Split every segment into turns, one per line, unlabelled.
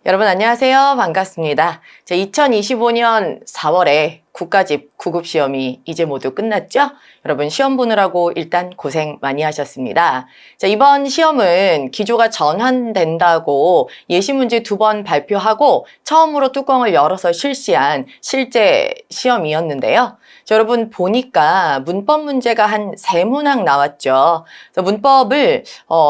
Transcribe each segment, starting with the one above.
여러분 안녕하세요. 반갑습니다. 2025년 4월에 국가집 9급 시험이 이제 모두 끝났죠? 여러분 시험 보느라고 일단 고생 많이 하셨습니다. 이번 시험은 기조가 전환된다고 예시 문제 2번 발표하고 처음으로 뚜껑을 열어서 실시한 실제 시험이었는데요. 여러분 보니까 문법 문제가 한 3문항 나왔죠. 문법을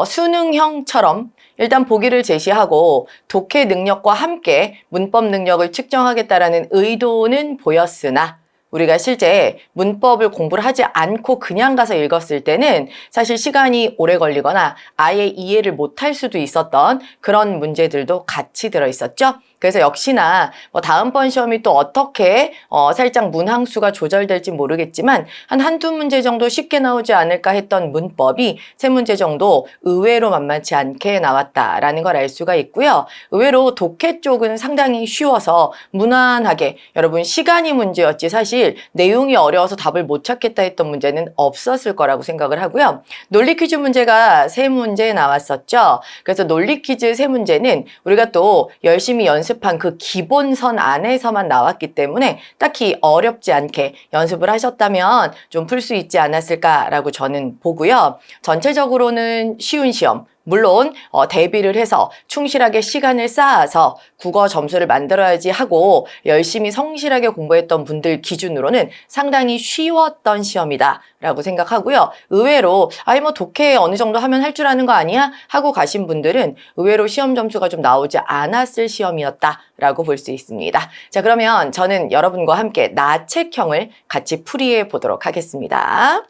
수능형처럼 일단 보기를 제시하고 독해 능력과 함께 문법 능력을 측정하겠다라는 의도는 보였으나 우리가 실제 문법을 공부를 하지 않고 그냥 가서 읽었을 때는 사실 시간이 오래 걸리거나 아예 이해를 못할 수도 있었던 그런 문제들도 같이 들어있었죠. 그래서 역시나 다음번 시험이 또 어떻게 살짝 문항수가 조절될지 모르겠지만 한두 문제 정도 쉽게 나오지 않을까 했던 문법이 3문제 정도 의외로 만만치 않게 나왔다라는 걸 알 수가 있고요. 의외로 독해 쪽은 상당히 쉬워서 무난하게 여러분 시간이 문제였지 사실 내용이 어려워서 답을 못 찾겠다 했던 문제는 없었을 거라고 생각을 하고요. 논리 퀴즈 문제가 3문제 나왔었죠. 그래서 논리 퀴즈 3문제는 우리가 또 열심히 연습한 그 기본선 안에서만 나왔기 때문에 딱히 어렵지 않게 연습을 하셨다면 좀 풀 수 있지 않았을까라고 저는 보고요. 전체적으로는 쉬운 시험, 물론 대비를 해서 충실하게 시간을 쌓아서 국어 점수를 만들어야지 하고 열심히 성실하게 공부했던 분들 기준으로는 상당히 쉬웠던 시험이다 라고 생각하고요. 의외로 독해 어느 정도 하면 할 줄 아는 거 아니야? 하고 가신 분들은 의외로 시험 점수가 좀 나오지 않았을 시험이었다 라고 볼 수 있습니다. 자, 그러면 저는 여러분과 함께 나책형을 같이 풀이해 보도록 하겠습니다.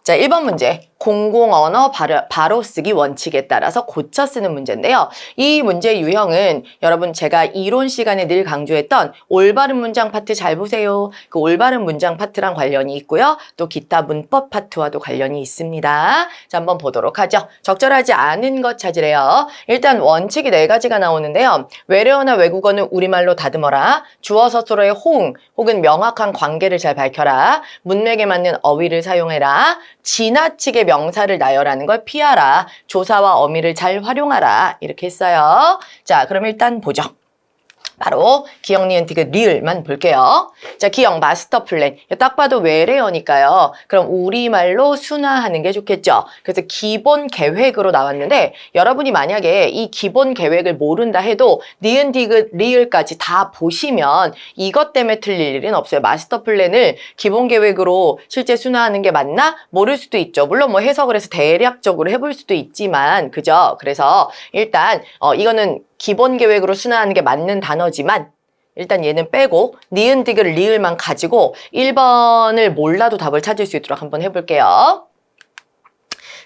자, 1번 문제. 공공언어 바로 쓰기 원칙에 따라서 고쳐 쓰는 문제인데요. 이 문제 유형은 여러분 제가 이론 시간에 늘 강조했던 올바른 문장 파트 잘 보세요. 그 올바른 문장 파트랑 관련이 있고요. 또 기타 문법 파트와도 관련이 있습니다. 자, 한번 보도록 하죠. 적절하지 않은 것 찾으래요. 일단 원칙이 4가지가 나오는데요. 외래어나 외국어는 우리말로 다듬어라. 주어 서술어의 호응 혹은 명확한 관계를 잘 밝혀라. 문맥에 맞는 어휘를 사용해라. 지나치게 명사를 나열하는 걸 피하라. 조사와 어미를 잘 활용하라. 이렇게 했어요. 자, 그럼 일단 보죠. 바로 기억, 니은, 디귿, 리을만 볼게요. 자, 기억 마스터 플랜. 딱 봐도 외래어니까요. 그럼 우리말로 순화하는 게 좋겠죠. 그래서 기본 계획으로 나왔는데 여러분이 만약에 이 기본 계획을 모른다 해도 니은, 디귿, 리을까지 다 보시면 이것 때문에 틀릴 일은 없어요. 마스터 플랜을 기본 계획으로 실제 순화하는 게 맞나? 모를 수도 있죠. 물론 해석을 해서 대략적으로 해볼 수도 있지만 그죠? 그래서 일단 이거는 기본 계획으로 순화하는 게 맞는 단어지만 일단 얘는 빼고 니은, 디귿, 리을만 가지고 1번을 몰라도 답을 찾을 수 있도록 한번 해볼게요.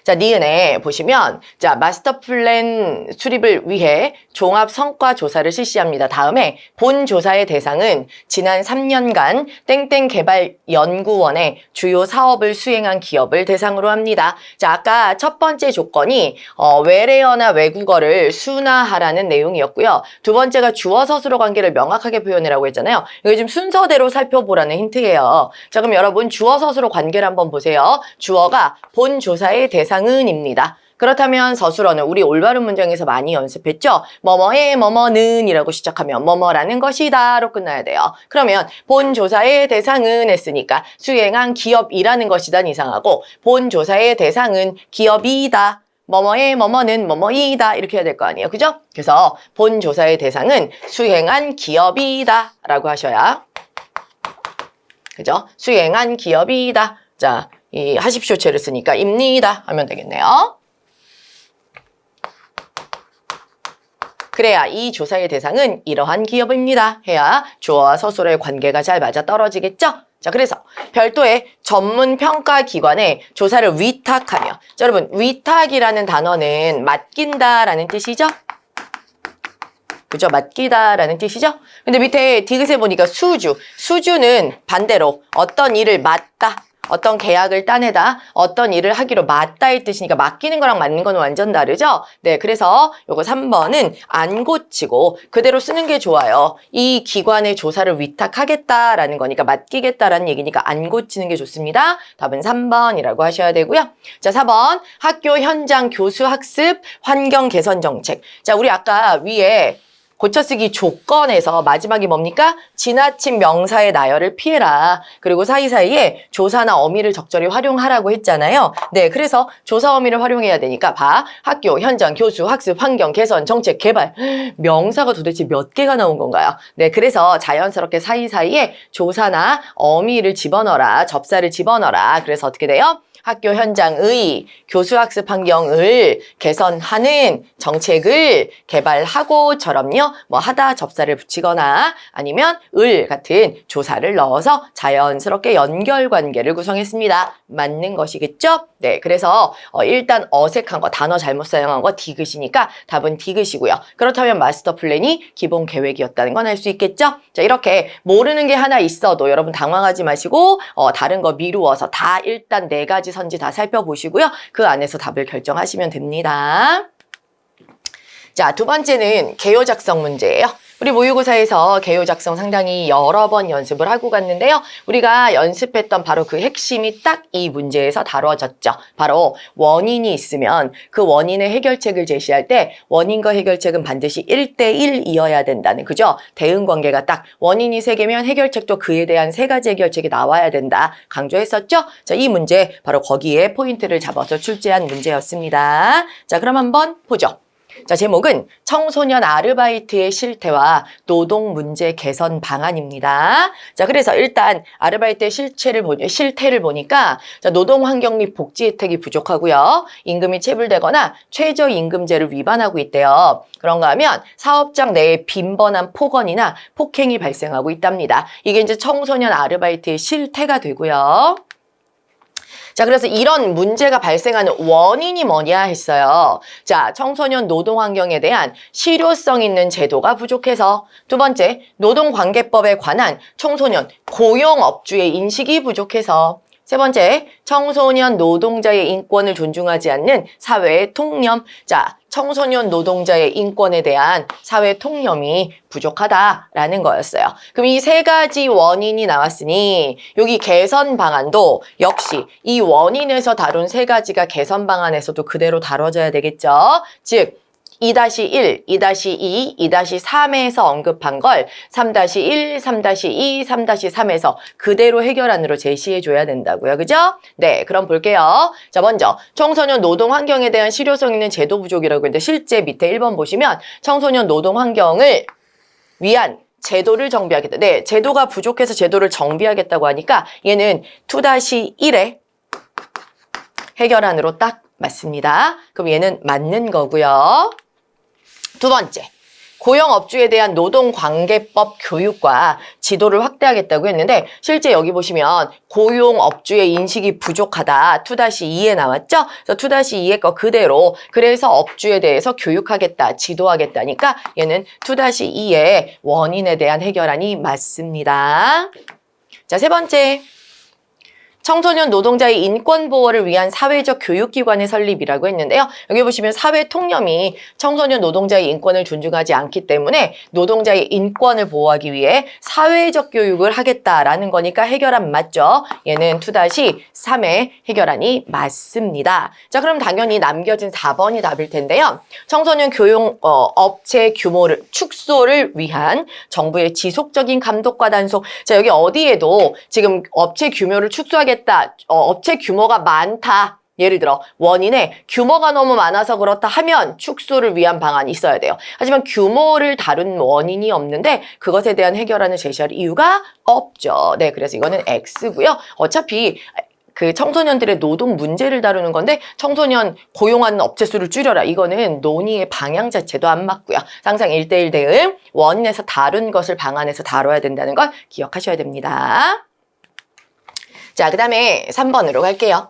자, 니은에 보시면 자, 마스터 플랜 수립을 위해 종합 성과 조사를 실시합니다. 다음에 본 조사의 대상은 지난 3년간 땡땡 개발 연구원의 주요 사업을 수행한 기업을 대상으로 합니다. 자, 아까 첫 번째 조건이 외래어나 외국어를 순화하라는 내용이었고요. 두 번째가 주어 서술어 관계를 명확하게 표현하라고 했잖아요. 이거 지금 순서대로 살펴보라는 힌트예요. 자, 그럼 여러분 주어 서술어 관계를 한번 보세요. 주어가 본 조사의 대상은입니다. 그렇다면 서술어는 우리 올바른 문장에서 많이 연습했죠? 뭐뭐의 뭐뭐는 이라고 시작하면 뭐뭐라는 것이다 로 끝나야 돼요. 그러면 본 조사의 대상은 했으니까 수행한 기업이라는 것이단 이상하고 본 조사의 대상은 기업이다. 뭐뭐의 뭐뭐는 뭐뭐이다 이렇게 해야 될 거 아니에요. 그죠? 그래서 본 조사의 대상은 수행한 기업이다 라고 하셔야 그죠? 수행한 기업이다. 자, 이 하십시오체를 쓰니까 입니다 하면 되겠네요. 그래야 이 조사의 대상은 이러한 기업입니다 해야 주어와 서술어의 관계가 잘 맞아 떨어지겠죠? 자, 그래서 별도의 전문 평가 기관에 조사를 위탁하며 자, 여러분 위탁이라는 단어는 맡긴다라는 뜻이죠? 그죠? 맡기다라는 뜻이죠? 근데 밑에 디귿에 보니까 수주는 반대로 어떤 일을 맡다 어떤 계약을 따내다, 어떤 일을 하기로 맞다의 뜻이니까 맡기는 거랑 맞는 건 완전 다르죠? 네, 그래서 요거 3번은 안 고치고 그대로 쓰는 게 좋아요. 이 기관의 조사를 위탁하겠다라는 거니까 맡기겠다라는 얘기니까 안 고치는 게 좋습니다. 답은 3번이라고 하셔야 되고요. 자, 4번 학교 현장 교수 학습 환경 개선 정책. 자, 우리 아까 위에 고쳐쓰기 조건에서 마지막이 뭡니까? 지나친 명사의 나열을 피해라. 그리고 사이사이에 조사나 어미를 적절히 활용하라고 했잖아요. 네, 그래서 조사 어미를 활용해야 되니까 봐. 학교, 현장, 교수, 학습, 환경, 개선, 정책, 개발. 명사가 도대체 몇 개가 나온 건가요? 네, 그래서 자연스럽게 사이사이에 조사나 어미를 집어넣어라. 접사를 집어넣어라. 그래서 어떻게 돼요? 학교 현장의 교수학습 환경을 개선하는 정책을 개발하고처럼요. 뭐 하다 접사를 붙이거나 아니면 을 같은 조사를 넣어서 자연스럽게 연결관계를 구성했습니다. 맞는 것이겠죠? 네, 그래서 일단 어색한 거, 단어 잘못 사용한 거 디귿이니까 답은 디귿이고요. 그렇다면 마스터 플랜이 기본 계획이었다는 건 알 수 있겠죠? 자, 이렇게 모르는 게 하나 있어도 여러분 당황하지 마시고 다른 거 미루어서 다 일단 4가지 선지 다 살펴보시고요. 그 안에서 답을 결정하시면 됩니다. 자, 두 번째는 개요 작성 문제예요. 우리 모의고사에서 개요 작성 상당히 여러 번 연습을 하고 갔는데요. 우리가 연습했던 바로 그 핵심이 딱 이 문제에서 다뤄졌죠. 바로 원인이 있으면 그 원인의 해결책을 제시할 때 원인과 해결책은 반드시 1대1이어야 된다는, 그죠? 대응 관계가 딱 원인이 3개면 해결책도 그에 대한 3가지 해결책이 나와야 된다 강조했었죠? 자, 이 문제 바로 거기에 포인트를 잡아서 출제한 문제였습니다. 자, 그럼 한번 보죠. 자, 제목은 청소년 아르바이트의 실태와 노동 문제 개선 방안입니다. 자, 그래서 일단 아르바이트의 실태를 보니까 자, 노동 환경 및 복지 혜택이 부족하고요. 임금이 체불되거나 최저임금제를 위반하고 있대요. 그런가 하면 사업장 내에 빈번한 폭언이나 폭행이 발생하고 있답니다. 이게 이제 청소년 아르바이트의 실태가 되고요. 자, 그래서 이런 문제가 발생하는 원인이 뭐냐 했어요. 자, 청소년 노동 환경에 대한 실효성 있는 제도가 부족해서, 두 번째, 노동관계법에 관한 청소년 고용업주의 인식이 부족해서, 세 번째, 청소년 노동자의 인권을 존중하지 않는 사회의 통념. 자, 청소년 노동자의 인권에 대한 사회 통념이 부족하다라는 거였어요. 그럼 이 3가지 원인이 나왔으니 여기 개선 방안도 역시 이 원인에서 다룬 3가지가 개선 방안에서도 그대로 다뤄져야 되겠죠. 즉 2-1, 2-2, 2-3에서 언급한 걸 3-1, 3-2, 3-3에서 그대로 해결안으로 제시해줘야 된다고요. 그죠? 네, 그럼 볼게요. 자, 먼저 청소년 노동 환경에 대한 실효성 있는 제도 부족이라고 했는데 실제 밑에 1번 보시면 청소년 노동 환경을 위한 제도를 정비하겠다. 네, 제도가 부족해서 제도를 정비하겠다고 하니까 얘는 2-1에 해결안으로 딱 맞습니다. 그럼 얘는 맞는 거고요. 두 번째, 고용업주에 대한 노동관계법 교육과 지도를 확대하겠다고 했는데 실제 여기 보시면 고용업주의 인식이 부족하다 2-2에 나왔죠? 그래서 2-2의 거 그대로 그래서 업주에 대해서 교육하겠다, 지도하겠다니까 얘는 2-2의 원인에 대한 해결안이 맞습니다. 자, 세 번째. 청소년 노동자의 인권 보호를 위한 사회적 교육기관의 설립이라고 했는데요. 여기 보시면 사회 통념이 청소년 노동자의 인권을 존중하지 않기 때문에 노동자의 인권을 보호하기 위해 사회적 교육을 하겠다라는 거니까 해결안 맞죠? 얘는 2-3의 해결안이 맞습니다. 자, 그럼 당연히 남겨진 4번이 답일 텐데요. 청소년 교육 업체 규모를 축소를 위한 정부의 지속적인 감독과 단속. 자, 여기 어디에도 지금 업체 규모를 축소하겠다. 업체 규모가 많다. 예를 들어 원인에 규모가 너무 많아서 그렇다 하면 축소를 위한 방안이 있어야 돼요. 하지만 규모를 다룬 원인이 없는데 그것에 대한 해결안을 제시할 이유가 없죠. 네, 그래서 이거는 X고요. 어차피 그 청소년들의 노동 문제를 다루는 건데 청소년 고용하는 업체 수를 줄여라. 이거는 논의의 방향 자체도 안 맞고요. 항상 1대1 대응, 원인에서 다룬 것을 방안에서 다뤄야 된다는 걸 기억하셔야 됩니다. 자, 그 다음에 3번으로 갈게요.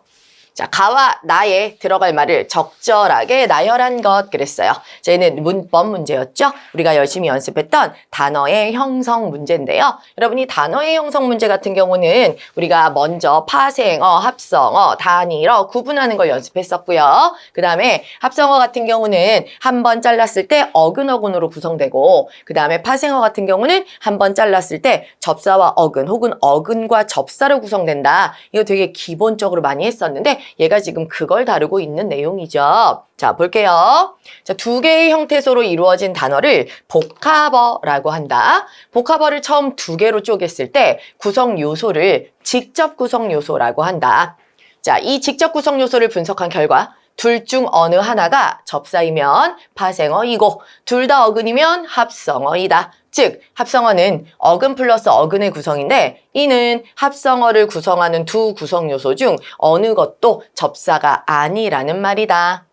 자, 가와 나에 들어갈 말을 적절하게 나열한 것 그랬어요. 자, 얘는 문법 문제였죠. 우리가 열심히 연습했던 단어의 형성 문제인데요. 여러분이 단어의 형성 문제 같은 경우는 우리가 먼저 파생어, 합성어, 단일어 구분하는 걸 연습했었고요. 그 다음에 합성어 같은 경우는 한 번 잘랐을 때 어근어근으로 구성되고, 그 다음에 파생어 같은 경우는 한 번 잘랐을 때 접사와 어근 혹은 어근과 접사로 구성된다. 이거 되게 기본적으로 많이 했었는데 얘가 지금 그걸 다루고 있는 내용이죠. 자, 볼게요. 자, 두 개의 형태소로 이루어진 단어를 복합어라고 한다. 복합어를 처음 두 개로 쪼갰을 때 구성 요소를 직접 구성 요소라고 한다. 자, 이 직접 구성 요소를 분석한 결과 둘 중 어느 하나가 접사이면 파생어이고 둘 다 어근이면 합성어이다. 즉 합성어는 어근 플러스 어근의 구성인데 이는 합성어를 구성하는 두 구성 요소 중 어느 것도 접사가 아니라는 말이다.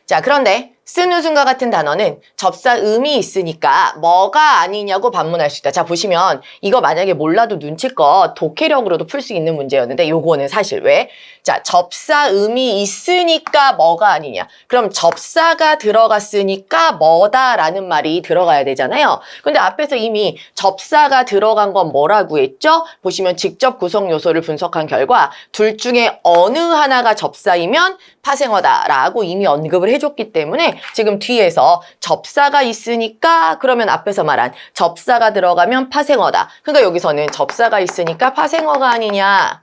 자, 그런데 쓴웃음과 같은 단어는 접사음이 있으니까 뭐가 아니냐고 반문할 수 있다. 자, 보시면 이거 만약에 몰라도 눈치껏 독해력으로도 풀 수 있는 문제였는데 요거는 사실 왜? 자, 접사음이 있으니까 뭐가 아니냐. 그럼 접사가 들어갔으니까 뭐다라는 말이 들어가야 되잖아요. 근데 앞에서 이미 접사가 들어간 건 뭐라고 했죠? 보시면 직접 구성 요소를 분석한 결과 둘 중에 어느 하나가 접사이면 파생어다라고 이미 언급을 해줬기 때문에 지금 뒤에서 접사가 있으니까 그러면 앞에서 말한 접사가 들어가면 파생어다. 그러니까 여기서는 접사가 있으니까 파생어가 아니냐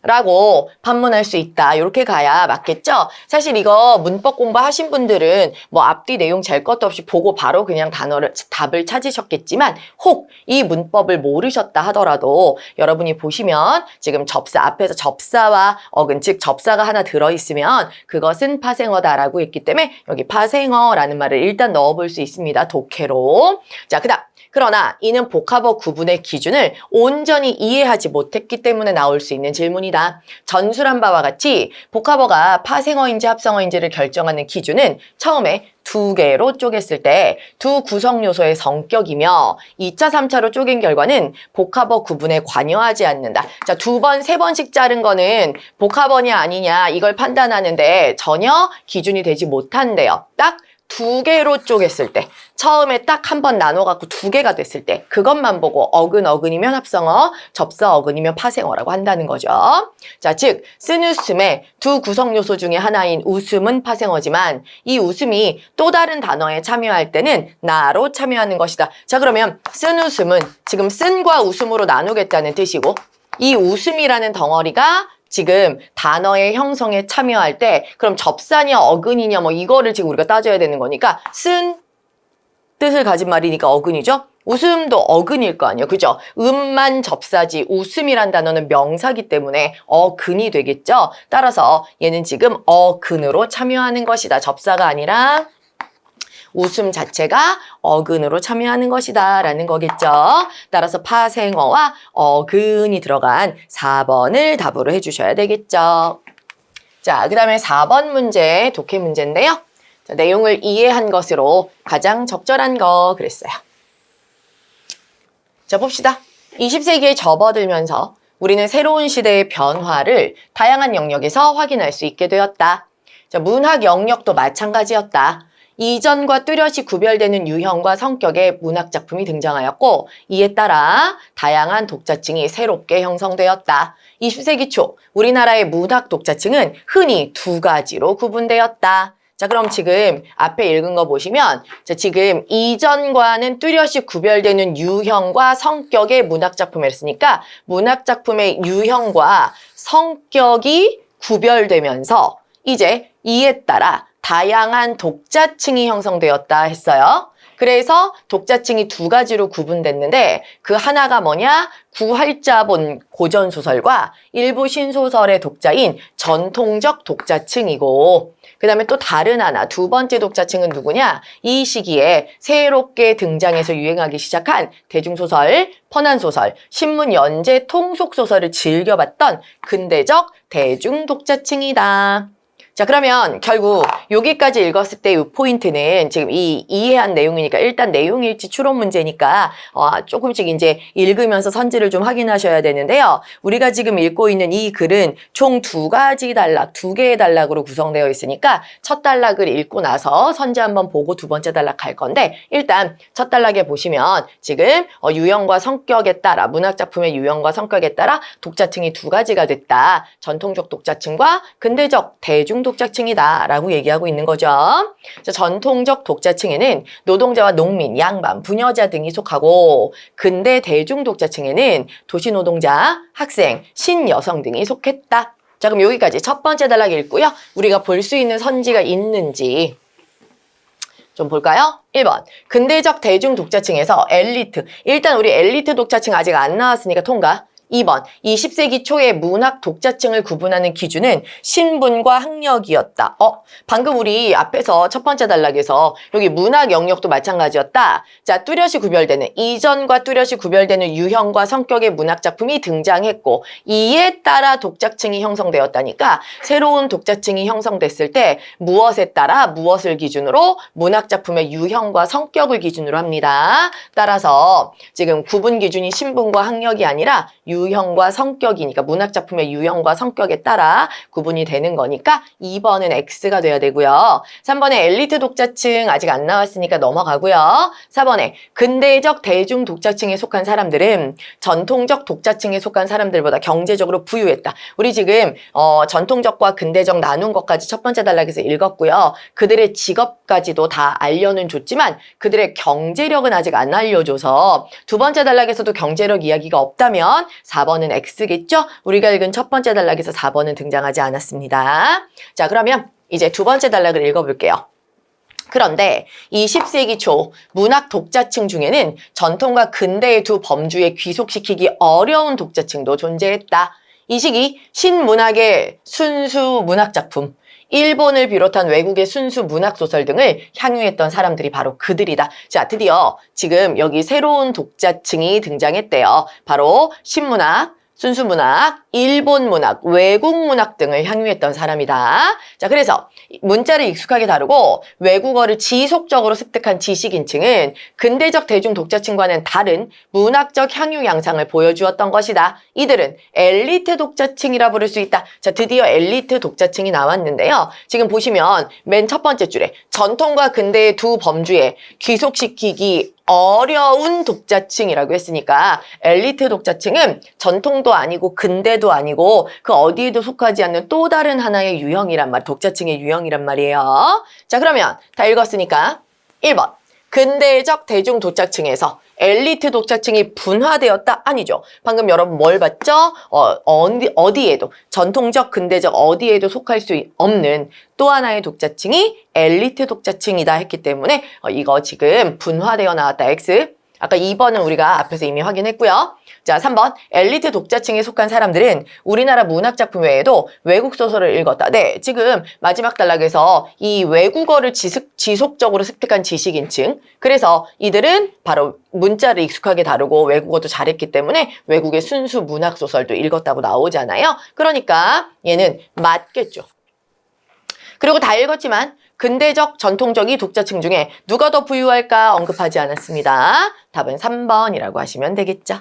라고 반문할 수 있다. 이렇게 가야 맞겠죠? 사실 이거 문법 공부하신 분들은 뭐 앞뒤 내용 잴 것도 없이 보고 바로 그냥 답을 찾으셨겠지만 혹 이 문법을 모르셨다 하더라도 여러분이 보시면 지금 접사 앞에서 접사와 어근 즉 접사가 하나 들어있으면 그것은 파생어다라고 했기 때문에 여기 파생어라는 말을 일단 넣어볼 수 있습니다. 독해로. 자, 그다음 그러나 이는 복합어 구분의 기준을 온전히 이해하지 못했기 때문에 나올 수 있는 질문이다. 전술한 바와 같이 복합어가 파생어인지 합성어인지를 결정하는 기준은 처음에 두 개로 쪼갰을 때 두 구성 요소의 성격이며 2차, 3차로 쪼갠 결과는 복합어 구분에 관여하지 않는다. 자, 두 번, 세 번씩 자른 거는 복합어냐 아니냐 이걸 판단하는데 전혀 기준이 되지 못한대요. 딱 두 개로 쪼갰을 때 처음에 딱 한 번 나눠갖고 두 개가 됐을 때 그것만 보고 어근이면 합성어, 접사 어근이면 파생어라고 한다는 거죠. 자, 즉 쓴웃음의 두 구성 요소 중에 하나인 웃음은 파생어지만 이 웃음이 또 다른 단어에 참여할 때는 나로 참여하는 것이다. 자, 그러면 쓴웃음은 지금 쓴과 웃음으로 나누겠다는 뜻이고 이 웃음이라는 덩어리가 지금 단어의 형성에 참여할 때 그럼 접사냐 어근이냐 뭐 이거를 지금 우리가 따져야 되는 거니까 쓴 뜻을 가진 말이니까 어근이죠. 웃음도 어근일 거 아니에요. 그죠? 음만 접사지 웃음이란 단어는 명사기 때문에 어근이 되겠죠. 따라서 얘는 지금 어근으로 참여하는 것이다. 접사가 아니라 웃음 자체가 어근으로 참여하는 것이다 라는 거겠죠. 따라서 파생어와 어근이 들어간 4번을 답으로 해주셔야 되겠죠. 자, 그 다음에 4번 문제, 독해 문제인데요. 자, 내용을 이해한 것으로 가장 적절한 거 그랬어요. 자, 봅시다. 20세기에 접어들면서 우리는 새로운 시대의 변화를 다양한 영역에서 확인할 수 있게 되었다. 자, 문학 영역도 마찬가지였다. 이전과 뚜렷이 구별되는 유형과 성격의 문학작품이 등장하였고 이에 따라 다양한 독자층이 새롭게 형성되었다. 20세기 초 우리나라의 문학 독자층은 흔히 두 가지로 구분되었다. 자, 그럼 지금 앞에 읽은 거 보시면 자, 지금 이전과는 뚜렷이 구별되는 유형과 성격의 문학작품을 했으니까 문학작품의 유형과 성격이 구별되면서 이제 이에 따라 다양한 독자층이 형성되었다 했어요. 그래서 독자층이 두 가지로 구분됐는데 그 하나가 뭐냐? 구활자본 고전소설과 일부 신소설의 독자인 전통적 독자층이고 그 다음에 또 다른 하나 두 번째 독자층은 누구냐? 이 시기에 새롭게 등장해서 유행하기 시작한 대중소설, 퍼난소설, 신문 연재 통속소설을 즐겨봤던 근대적 대중 독자층이다. 자, 그러면 결국 여기까지 읽었을 때 이 포인트는 지금 이 이해한 내용이니까 일단 내용일치 추론 문제니까 조금씩 이제 읽으면서 선지를 좀 확인하셔야 되는데요. 우리가 지금 읽고 있는 이 글은 총 2가지 단락, 2개의 단락으로 구성되어 있으니까 첫 단락을 읽고 나서 선지 한번 보고 두 번째 단락 갈 건데 일단 첫 단락에 보시면 지금 유형과 성격에 따라 문학작품의 유형과 성격에 따라 독자층이 2가지가 됐다. 전통적 독자층과 근대적 대중 독자층이다 라고 얘기하고 있는 거죠. 자, 전통적 독자층에는 노동자와 농민, 양반, 부녀자 등이 속하고 근대 대중 독자층에는 도시노동자, 학생, 신여성 등이 속했다. 자, 그럼 여기까지 첫 번째 단락 읽고요. 우리가 볼 수 있는 선지가 있는지 좀 볼까요? 1번 근대적 대중 독자층에서 엘리트, 일단 우리 엘리트 독자층 아직 안 나왔으니까 통과. 2번 20세기 초의 문학 독자층을 구분하는 기준은 신분과 학력이었다. 방금 우리 앞에서 첫 번째 단락에서 여기 문학 영역도 마찬가지였다. 자, 뚜렷이 구별되는 이전과 뚜렷이 구별되는 유형과 성격의 문학 작품이 등장했고 이에 따라 독자층이 형성되었다니까 새로운 독자층이 형성됐을 때 무엇에 따라 무엇을 기준으로 문학 작품의 유형과 성격을 기준으로 합니다. 따라서 지금 구분 기준이 신분과 학력이 아니라 유형과 성격이니까 문학작품의 유형과 성격에 따라 구분이 되는 거니까 2번은 X가 돼야 되고요. 3번에 엘리트 독자층 아직 안 나왔으니까 넘어가고요. 4번에 근대적 대중 독자층에 속한 사람들은 전통적 독자층에 속한 사람들보다 경제적으로 부유했다. 우리 지금 전통적과 근대적 나눈 것까지 첫 번째 단락에서 읽었고요. 그들의 직업까지도 다 알려는 줬지만 그들의 경제력은 아직 안 알려줘서 두 번째 단락에서도 경제력 이야기가 없다면 4번은 X겠죠? 우리가 읽은 첫 번째 단락에서 4번은 등장하지 않았습니다. 자, 그러면 이제 두 번째 단락을 읽어볼게요. 그런데 20세기 초 문학 독자층 중에는 전통과 근대의 두 범주에 귀속시키기 어려운 독자층도 존재했다. 이 시기 신문학의 순수 문학작품, 일본을 비롯한 외국의 순수 문학소설 등을 향유했던 사람들이 바로 그들이다. 자, 드디어 지금 여기 새로운 독자층이 등장했대요. 바로 신문학, 순수문학, 일본 문학, 외국 문학 등을 향유했던 사람이다. 자, 그래서 문자를 익숙하게 다루고 외국어를 지속적으로 습득한 지식인층은 근대적 대중 독자층과는 다른 문학적 향유 양상을 보여주었던 것이다. 이들은 엘리트 독자층이라 부를 수 있다. 자, 드디어 엘리트 독자층이 나왔는데요. 지금 보시면 맨 첫 번째 줄에 전통과 근대의 두 범주에 귀속시키기 어려운 독자층이라고 했으니까 엘리트 독자층은 전통도 아니고 근대도 아니고 그 어디에도 속하지 않는 또 다른 하나의 유형이란 말, 독자층의 유형이란 말이에요. 자, 그러면 다 읽었으니까 1번 근대적 대중 독자층에서 엘리트 독자층이 분화되었다? 아니죠. 방금 여러분 뭘 봤죠? 어디에도 전통적, 근대적 어디에도 속할 수 없는 또 하나의 독자층이 엘리트 독자층이다 했기 때문에 이거 지금 분화되어 나왔다. X. 아까 2번은 우리가 앞에서 이미 확인했고요. 자, 3번 엘리트 독자층에 속한 사람들은 우리나라 문학작품 외에도 외국 소설을 읽었다. 네, 지금 마지막 단락에서 이 외국어를 지속적으로 습득한 지식인층, 그래서 이들은 바로 문자를 익숙하게 다루고 외국어도 잘했기 때문에 외국의 순수 문학소설도 읽었다고 나오잖아요. 그러니까 얘는 맞겠죠. 그리고 다 읽었지만 근대적, 전통적 이 독자층 중에 누가 더 부유할까 언급하지 않았습니다. 답은 3번이라고 하시면 되겠죠.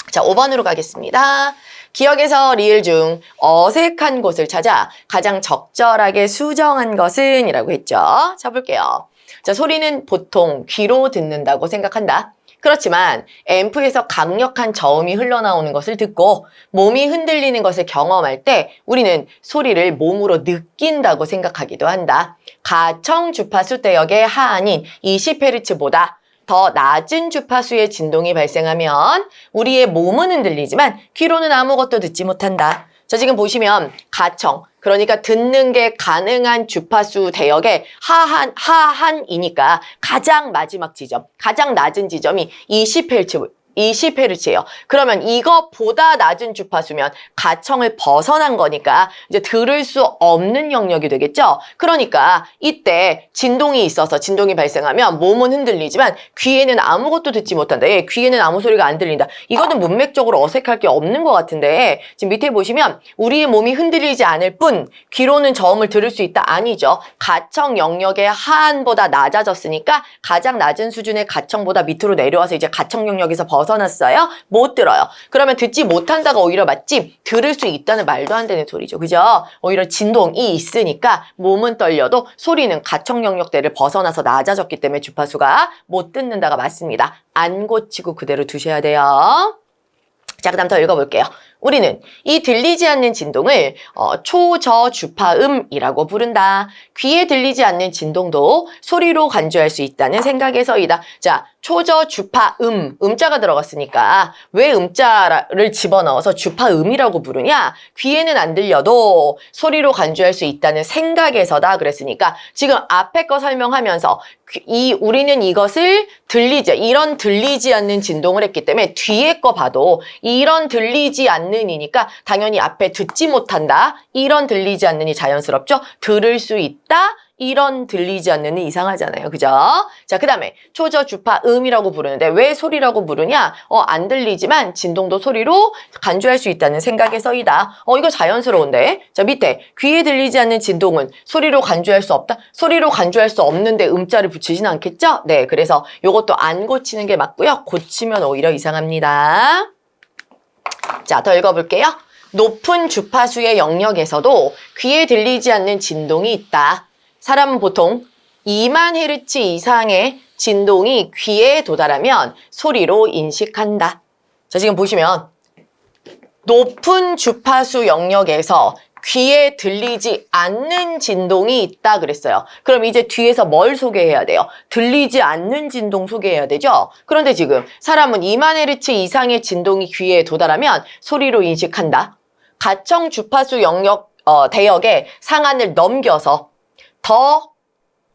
자, 5번으로 가겠습니다. 기억에서 리을 중 어색한 곳을 찾아 가장 적절하게 수정한 것은 이라고 했죠. 자, 볼게요. 자, 소리는 보통 귀로 듣는다고 생각한다. 그렇지만 앰프에서 강력한 저음이 흘러나오는 것을 듣고 몸이 흔들리는 것을 경험할 때 우리는 소리를 몸으로 느낀다고 생각하기도 한다. 가청 주파수 대역의 하한인 20Hz보다 더 낮은 주파수의 진동이 발생하면 우리의 몸은 흔들리지만 귀로는 아무것도 듣지 못한다. 자, 지금 보시면 가청, 그러니까 듣는 게 가능한 주파수 대역의 하한이니까 가장 마지막 지점, 가장 낮은 지점이 20Hz, 20Hz예요. 그러면 이거보다 낮은 주파수면 가청을 벗어난 거니까 이제 들을 수 없는 영역이 되겠죠? 그러니까 이때 진동이 있어서 진동이 발생하면 몸은 흔들리지만 귀에는 아무것도 듣지 못한다. 예, 귀에는 아무 소리가 안 들린다. 이거는 문맥적으로 어색할 게 없는 것 같은데 지금 밑에 보시면 우리의 몸이 흔들리지 않을 뿐 귀로는 저음을 들을 수 있다. 아니죠. 가청 영역의 하한보다 낮아졌으니까 가장 낮은 수준의 가청보다 밑으로 내려와서 이제 가청 영역에서 벗어났어요. 못 들어요. 그러면 듣지 못한다가 오히려 맞지 들을 수 있다는 말도 안 되는 소리죠. 그죠? 오히려 진동이 있으니까 몸은 떨려도 소리는 가청 영역대를 벗어나서 낮아졌기 때문에 주파수가 못 듣는다가 맞습니다. 안 고치고 그대로 두셔야 돼요. 자, 그 다음 더 읽어볼게요. 우리는 이 들리지 않는 진동을 초저주파음이라고 부른다. 귀에 들리지 않는 진동도 소리로 간주할 수 있다는 생각에서이다. 자, 초저주파음, 음자가 들어갔으니까 왜 음자를 집어넣어서 주파음이라고 부르냐? 귀에는 안 들려도 소리로 간주할 수 있다는 생각에서다 그랬으니까 지금 앞에 거 설명하면서 우리는 이것을 이런 들리지 않는 진동을 했기 때문에 뒤에 거 봐도 이런 들리지 않는이니까 당연히 앞에 듣지 못한다. 이런 들리지 않는이 자연스럽죠? 들을 수 있다. 이런 들리지 않는이 이상하잖아요. 그죠? 자, 그 다음에 초저주파음이라고 부르는데 왜 소리라고 부르냐? 안 들리지만 진동도 소리로 간주할 수 있다는 생각에서이다. 이거 자연스러운데? 자, 밑에 귀에 들리지 않는 진동은 소리로 간주할 수 없다? 소리로 간주할 수 없는데 음자를 붙이진 않겠죠? 네, 그래서 요것도 안 고치는 게 맞고요. 고치면 오히려 이상합니다. 자, 더 읽어볼게요. 높은 주파수의 영역에서도 귀에 들리지 않는 진동이 있다. 사람은 보통 2만 헤르츠 이상의 진동이 귀에 도달하면 소리로 인식한다. 자, 지금 보시면 높은 주파수 영역에서 귀에 들리지 않는 진동이 있다 그랬어요. 그럼 이제 뒤에서 뭘 소개해야 돼요? 들리지 않는 진동 소개해야 되죠? 그런데 지금 사람은 2만 헤르츠 이상의 진동이 귀에 도달하면 소리로 인식한다. 가청 주파수 영역 대역의 상한을 넘겨서 더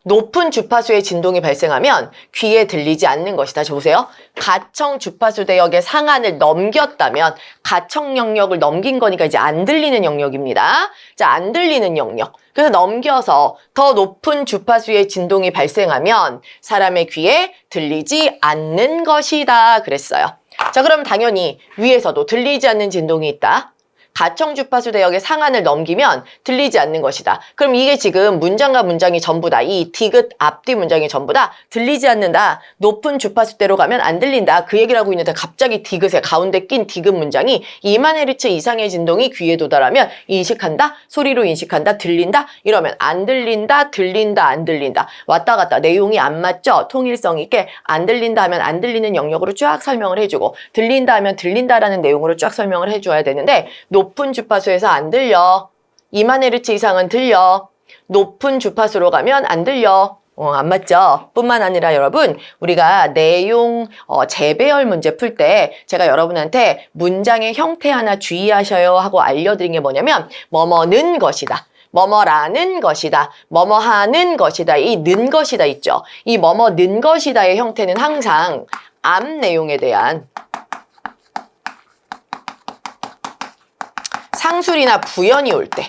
높은 주파수의 진동이 발생하면 귀에 들리지 않는 것이다. 저 보세요. 가청 주파수 대역의 상한을 넘겼다면 가청 영역을 넘긴 거니까 이제 안 들리는 영역입니다. 자, 안 들리는 영역. 그래서 넘겨서 더 높은 주파수의 진동이 발생하면 사람의 귀에 들리지 않는 것이다. 그랬어요. 자, 그럼 당연히 위에서도 들리지 않는 진동이 있다. 가청 주파수 대역의 상한을 넘기면 들리지 않는 것이다. 그럼 이게 지금 문장과 문장이 전부 다 이 디귿 앞뒤 문장이 전부 다 들리지 않는다. 높은 주파수대로 가면 안 들린다. 그 얘기를 하고 있는데 갑자기 디귿에 가운데 낀 디귿 문장이 2만 헤르츠 이상의 진동이 귀에 도달하면 인식한다. 소리로 인식한다. 들린다. 이러면 안 들린다. 들린다. 안 들린다. 왔다 갔다 내용이 안 맞죠? 통일성 있게 안 들린다 하면 안 들리는 영역으로 쫙 설명을 해주고 들린다 하면 들린다라는 내용으로 쫙 설명을 해줘야 되는데 높은 주파수에서 안 들려. 2만 헤르츠 이상은 들려. 높은 주파수로 가면 안 들려. 안 맞죠? 뿐만 아니라 여러분 우리가 내용 재배열 문제 풀 때 제가 여러분한테 문장의 형태 하나 주의하셔요 하고 알려드린 게 뭐냐면 뭐뭐는 것이다. 뭐뭐라는 것이다. 뭐뭐하는 것이다. 이 는 것이다 있죠. 이 뭐뭐는 것이다의 형태는 항상 앞 내용에 대한 상술이나 부연이 올 때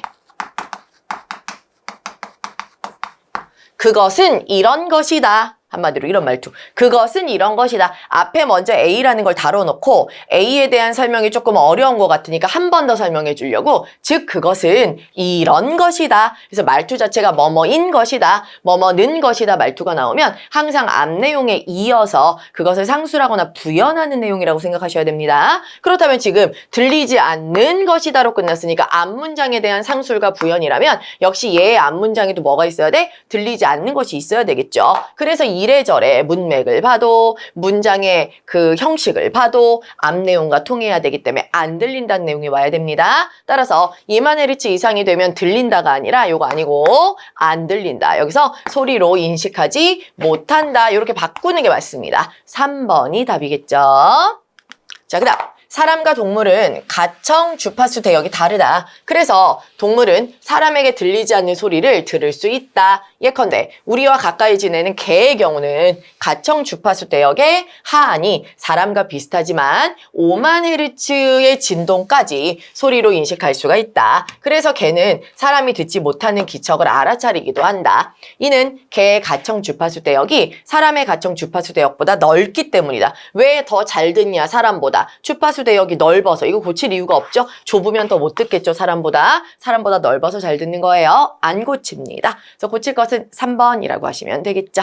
그것은 이런 것이다. 한마디로 이런 말투. 그것은 이런 것이다. 앞에 먼저 A라는 걸 다뤄놓고 A에 대한 설명이 조금 어려운 것 같으니까 한 번 더 설명해 주려고 즉 그것은 이런 것이다. 그래서 말투 자체가 뭐뭐인 것이다. 뭐뭐는 것이다 말투가 나오면 항상 앞 내용에 이어서 그것을 상수라거나 부연하는 내용이라고 생각하셔야 됩니다. 그렇다면 지금 들리지 않는 것이다로 끝났으니까 앞 문장에 대한 상술과 부연이라면 역시 얘의 앞 문장에도 뭐가 있어야 돼? 들리지 않는 것이 있어야 되겠죠. 그래서 이래저래 문맥을 봐도 문장의 그 형식을 봐도 앞 내용과 통해야 되기 때문에 안 들린다는 내용이 와야 됩니다. 따라서 2만 헤르츠 이상이 되면 들린다가 아니라 요거 아니고 안 들린다. 여기서 소리로 인식하지 못한다. 이렇게 바꾸는 게 맞습니다. 3번이 답이겠죠. 자, 그 다음 사람과 동물은 가청 주파수 대역이 다르다. 그래서 동물은 사람에게 들리지 않는 소리를 들을 수 있다. 예컨대 우리와 가까이 지내는 개의 경우는 가청 주파수 대역의 하한이 사람과 비슷하지만 5만 헤르츠의 진동까지 소리로 인식할 수가 있다. 그래서 개는 사람이 듣지 못하는 기척을 알아차리기도 한다. 이는 개의 가청 주파수 대역이 사람의 가청 주파수 대역보다 넓기 때문이다. 왜 더 잘 듣냐 사람보다. 주파수 대역이 넓어서. 이거 고칠 이유가 없죠. 좁으면 더 못 듣겠죠. 사람보다 넓어서 잘 듣는 거예요. 안 고칩니다. 그래서 고칠 것은 3번이라고 하시면 되겠죠.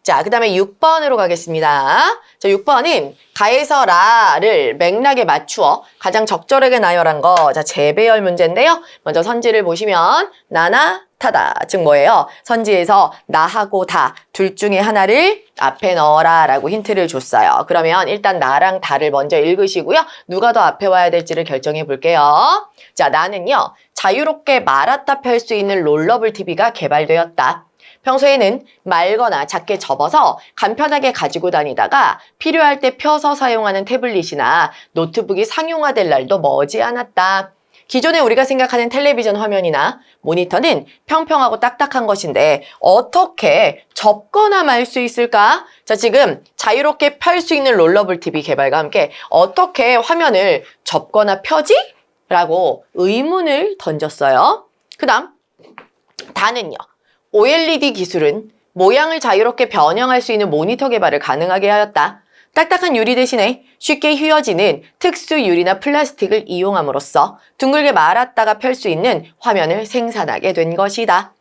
자, 그 다음에 6번으로 가겠습니다. 자, 6번은 가에서 라를 맥락에 맞추어 가장 적절하게 나열한 거. 자, 재배열 문제인데요. 먼저 선지를 보시면 나나 타다. 즉 뭐예요? 선지에서 나하고 다 둘 중에 하나를 앞에 넣어라 라고 힌트를 줬어요. 그러면 일단 나랑 다를 먼저 읽으시고요. 누가 더 앞에 와야 될지를 결정해 볼게요. 자, 나는요. 자유롭게 말았다 펼 수 있는 롤러블 TV가 개발되었다. 평소에는 말거나 작게 접어서 간편하게 가지고 다니다가 필요할 때 펴서 사용하는 태블릿이나 노트북이 상용화될 날도 머지않았다. 기존에 우리가 생각하는 텔레비전 화면이나 모니터는 평평하고 딱딱한 것인데 어떻게 접거나 말 수 있을까? 자, 지금 자유롭게 펼 수 있는 롤러블 TV 개발과 함께 어떻게 화면을 접거나 펴지? 라고 의문을 던졌어요. 그 다음 다는요. OLED 기술은 모양을 자유롭게 변형할 수 있는 모니터 개발을 가능하게 하였다. 딱딱한 유리 대신에 쉽게 휘어지는 특수 유리나 플라스틱을 이용함으로써 둥글게 말았다가 펼 수 있는 화면을 생산하게 된 것이다.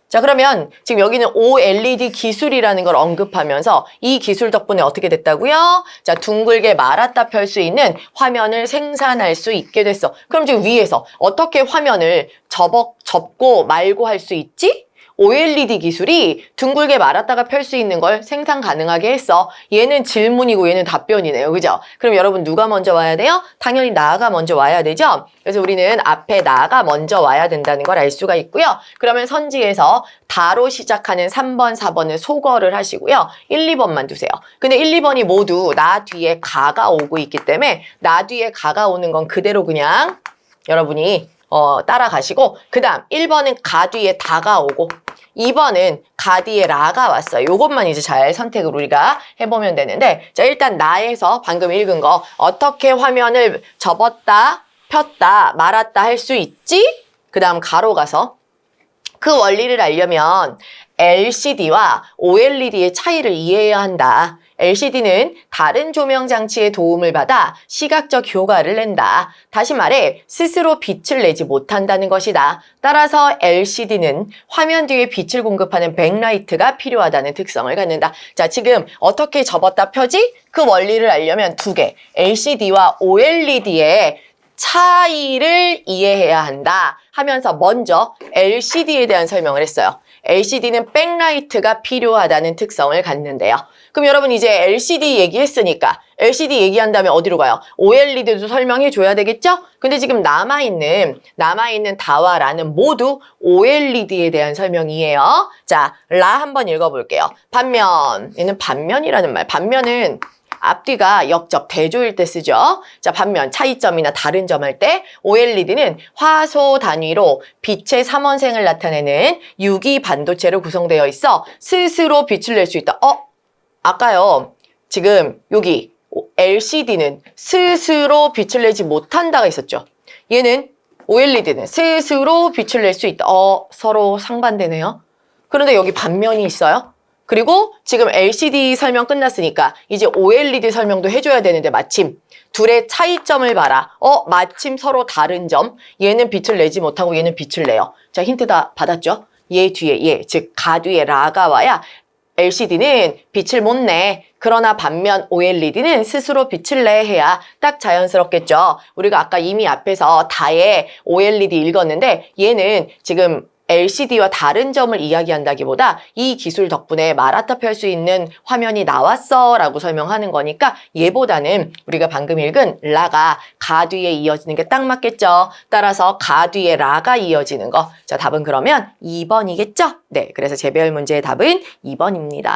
자, 그러면 지금 여기는 OLED 기술이라는 걸 언급하면서 이 기술 덕분에 어떻게 됐다고요? 자, 둥글게 말았다 펼 수 있는 화면을 생산할 수 있게 됐어. 그럼 지금 위에서 어떻게 화면을 접고 말고 할 수 있지? OLED 기술이 둥글게 말았다가 펼 수 있는 걸 생산 가능하게 했어. 얘는 질문이고 얘는 답변이네요. 그죠? 그럼 여러분 누가 먼저 와야 돼요? 당연히 나가 먼저 와야 되죠? 그래서 우리는 앞에 나가 먼저 와야 된다는 걸 알 수가 있고요. 그러면 선지에서 다로 시작하는 3번, 4번을 소거를 하시고요. 1, 2번만 두세요. 근데 1, 2번이 모두 나 뒤에 가가 오고 있기 때문에 나 뒤에 가가 오는 건 그대로 그냥 여러분이 따라가시고 그 다음 1번은 가 뒤에 다가 오고 2번은 가 뒤에 라가 왔어요. 요것만 이제 잘 선택을 우리가 해보면 되는데 자 일단 나에서 방금 읽은 거 어떻게 화면을 접었다, 폈다, 말았다 할 수 있지? 그 다음 가로 가서 그 원리를 알려면 LCD와 OLED의 차이를 이해해야 한다. LCD는 다른 조명 장치의 도움을 받아 시각적 효과를 낸다. 다시 말해 스스로 빛을 내지 못한다는 것이다. 따라서 LCD는 화면 뒤에 빛을 공급하는 백라이트가 필요하다는 특성을 갖는다. 자, 지금 어떻게 접었다 펴지? 그 원리를 알려면 두 개. LCD와 OLED의 차이를 이해해야 한다 하면서 먼저 LCD에 대한 설명을 했어요. LCD는 백라이트가 필요하다는 특성을 갖는데요. 그럼 여러분 이제 LCD 얘기했으니까 LCD 얘기한다면 어디로 가요? OLED도 설명해 줘야 되겠죠? 근데 지금 남아있는 다와 라는 모두 OLED에 대한 설명이에요. 자, 라 한번 읽어볼게요. 반면, 얘는 반면이라는 말. 반면은 앞뒤가 역접, 대조일 때 쓰죠. 자, 반면 차이점이나 다른 점 할 때 OLED는 화소 단위로 빛의 삼원생을 나타내는 유기 반도체로 구성되어 있어 스스로 빛을 낼 수 있다. 아까요. 지금 여기 LCD는 스스로 빛을 내지 못한다가 있었죠. 얘는 OLED는 스스로 빛을 낼 수 있다. 서로 상반되네요. 그런데 여기 반면이 있어요. 그리고 지금 LCD 설명 끝났으니까 이제 OLED 설명도 해줘야 되는데 마침 둘의 차이점을 봐라. 마침 서로 다른 점. 얘는 빛을 내지 못하고 얘는 빛을 내요. 자, 힌트 다 받았죠? 얘 뒤에 얘, 즉 가 뒤에 라가 와야 LCD는 빛을 못 내. 그러나 반면 OLED는 스스로 빛을 내 해야 딱 자연스럽겠죠. 우리가 아까 이미 앞에서 다의 OLED 읽었는데 얘는 지금 LCD와 다른 점을 이야기한다기보다 이 기술 덕분에 말았다 펼 수 있는 화면이 나왔어 라고 설명하는 거니까 얘보다는 우리가 방금 읽은 라가 가 뒤에 이어지는 게 딱 맞겠죠. 따라서 가 뒤에 라가 이어지는 거. 자, 답은 그러면 2번이겠죠? 네, 그래서 재배열 문제의 답은 2번입니다.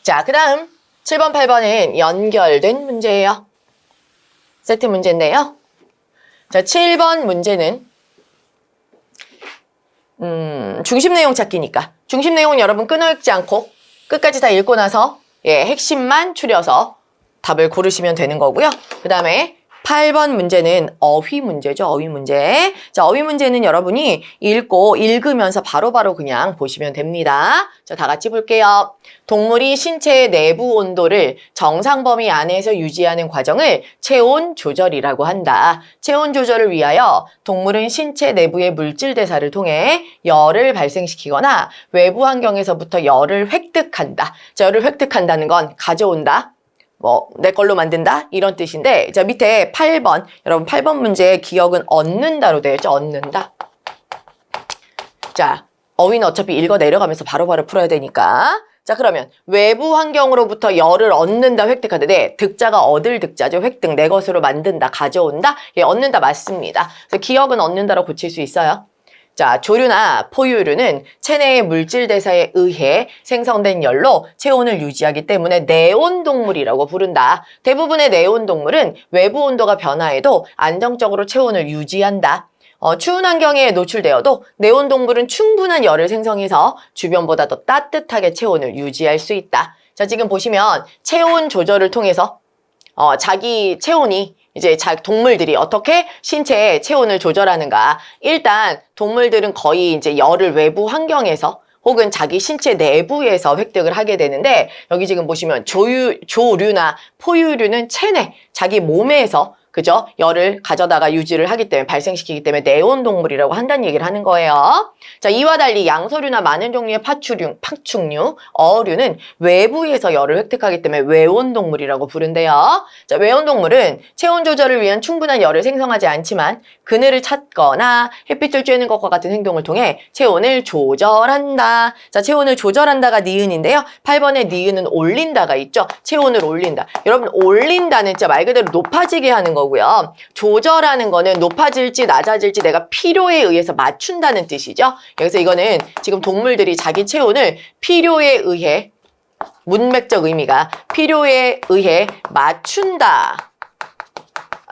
자, 그 다음 7번, 8번은 연결된 문제예요. 세트 문제인데요. 자, 7번 문제는 중심 내용 찾기니까 중심 내용은 여러분 끊어읽지 않고 끝까지 다 읽고 나서 핵심만 추려서 답을 고르시면 되는 거고요. 그 다음에 8번 문제는 어휘 문제죠. 어휘 문제. 자, 어휘 문제는 여러분이 읽으면서 바로바로 그냥 보시면 됩니다. 자, 다 같이 볼게요. 동물이 신체의 내부 온도를 정상 범위 안에서 유지하는 과정을 체온 조절이라고 한다. 체온 조절을 위하여 동물은 신체 내부의 물질 대사를 통해 열을 발생시키거나 외부 환경에서부터 열을 획득한다. 자, 열을 획득한다는 건 가져온다. 내 걸로 만든다? 이런 뜻인데, 자, 밑에 8번. 여러분, 8번 문제의 기억은 얻는다로 되어 있죠? 얻는다. 자, 어휘는 어차피 읽어 내려가면서 바로바로 풀어야 되니까. 자, 그러면 외부 환경으로부터 열을 얻는다, 획득한다. 네, 득자가 얻을 득자죠. 획득, 내 것으로 만든다, 가져온다. 예, 얻는다 맞습니다. 그래서 기억은 얻는다로 고칠 수 있어요. 자, 조류나 포유류는 체내의 물질 대사에 의해 생성된 열로 체온을 유지하기 때문에 내온 동물이라고 부른다. 대부분의 내온 동물은 외부 온도가 변화해도 안정적으로 체온을 유지한다. 추운 환경에 노출되어도 내온 동물은 충분한 열을 생성해서 주변보다 더 따뜻하게 체온을 유지할 수 있다. 자, 지금 보시면 체온 조절을 통해서 자기 체온이 이제 동물들이 어떻게 신체의 체온을 조절하는가. 일단 동물들은 거의 이제 열을 외부 환경에서 혹은 자기 신체 내부에서 획득을 하게 되는데, 여기 지금 보시면 조류나 포유류는 체내, 자기 몸에서 그죠? 열을 가져다가 유지를 하기 때문에, 발생시키기 때문에 내온 동물이라고 한다는 얘기를 하는 거예요. 자, 이와 달리 양서류나 많은 종류의 파충류, 어류는 외부에서 열을 획득하기 때문에 외온 동물이라고 부른대요. 자, 외온 동물은 체온 조절을 위한 충분한 열을 생성하지 않지만 그늘을 찾거나 햇빛을 쬐는 것과 같은 행동을 통해 체온을 조절한다. 자, 체온을 조절한다가 니은인데요. 8번에 니은은 올린다가 있죠. 체온을 올린다. 여러분, 올린다는 진짜 말 그대로 높아지게 하는 거고요. 조절하는 거는 높아질지 낮아질지 내가 필요에 의해서 맞춘다는 뜻이죠. 그래서 이거는 지금 동물들이 자기 체온을 필요에 의해, 문맥적 의미가 필요에 의해 맞춘다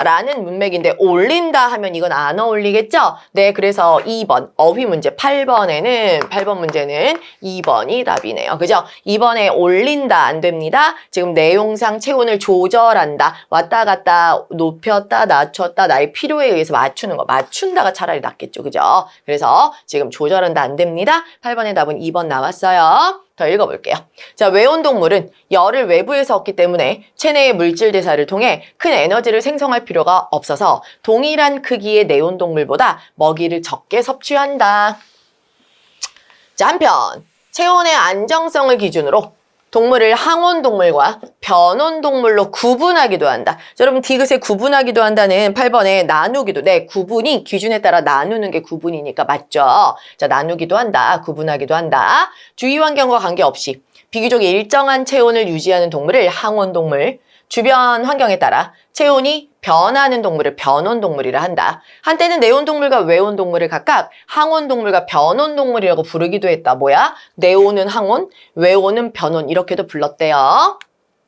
라는 문맥인데, 올린다 하면 이건 안 어울리겠죠? 네, 그래서 2번 어휘 문제 8번 문제는 2번이 답이네요. 그죠? 2번에 올린다 안 됩니다. 지금 내용상 체온을 조절한다. 왔다 갔다 높였다 낮췄다 나의 필요에 의해서 맞추는 거. 맞춘다가 차라리 낫겠죠. 그죠? 그래서 지금 조절한다 안 됩니다. 8번의 답은 2번 나왔어요. 더 읽어볼게요. 자, 외온 동물은 열을 외부에서 얻기 때문에 체내의 물질 대사를 통해 큰 에너지를 생성할 필요가 없어서 동일한 크기의 내온 동물보다 먹이를 적게 섭취한다. 자, 한편 체온의 안정성을 기준으로 동물을 항온 동물과 변온 동물로 구분하기도 한다. 자, 여러분, 디귿에 구분하기도 한다는 8번에 나누기도. 네, 구분이 기준에 따라 나누는 게 구분이니까 맞죠. 자, 나누기도 한다. 구분하기도 한다. 주위 환경과 관계없이 비교적 일정한 체온을 유지하는 동물을 항온 동물, 주변 환경에 따라 체온이 변하는 동물을 변온 동물이라 한다. 한때는 내온 동물과 외온 동물을 각각 항온 동물과 변온 동물이라고 부르기도 했다. 뭐야? 내온은 항온, 외온은 변온 이렇게도 불렀대요.